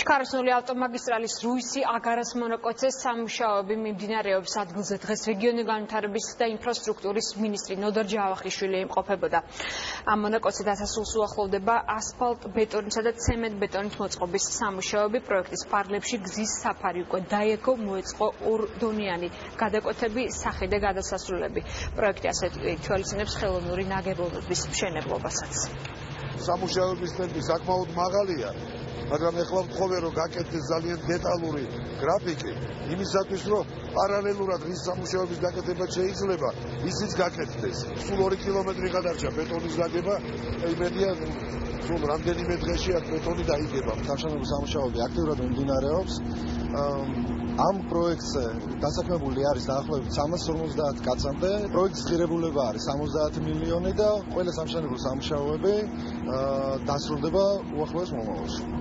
ქაროსნული ავტომაგისტრალის რუისი-აგარას მონაკვეთზე სამუშაოები მიმდინარეობს ადგილზე დღეს რეგიონული განვითარების და ინფრასტრუქტურის მინისტრი ნოდარ ჯავახიშვილი იმყოფებოდა. ამ მონაკვეთზე დასასრულს უახლოვდება ასფალტ-ბეტონისა და ცემენტ-ბეტონით მოწყობის სამუშაოები. პროექტის ფარგლებში გზის საფარი უკვე დაერგო, მოეწყო ორდონიანი გადაკვეთები, სახე და გადასასვლელები. პროექტი ასეთ თვალისწინებს ხელოვნური ნაგებობების მშენებლობასაც. სამუშაოების ტემპი საკმაოდ მაღალია. მაგრამ ეხლა ვთხოვე რომ გაკეთდეს ძალიან დეტალური გრაფიკი იმისათვის რომ პარალელურად რის სამუშაოების გაკეთება შეიძლება ისიც გაკეთდეს. სულ 2 კილომეტრი გადარჩა ბეტონის დაგება, იმედია სულ რამდენიმე დღეში აქ ბეტონი დაიგება. სამშენებლო სამუშაოები აქტიურად მიმდინარეობს. ამ პროექტზე დასაქმებული არის დაახლოებით 350 კაცამდე. პროექტის ღირებულება არის 70 მილიონი და ყველა სამშენებლო სამუშაოები დასრულდება უახლოეს მომავალში.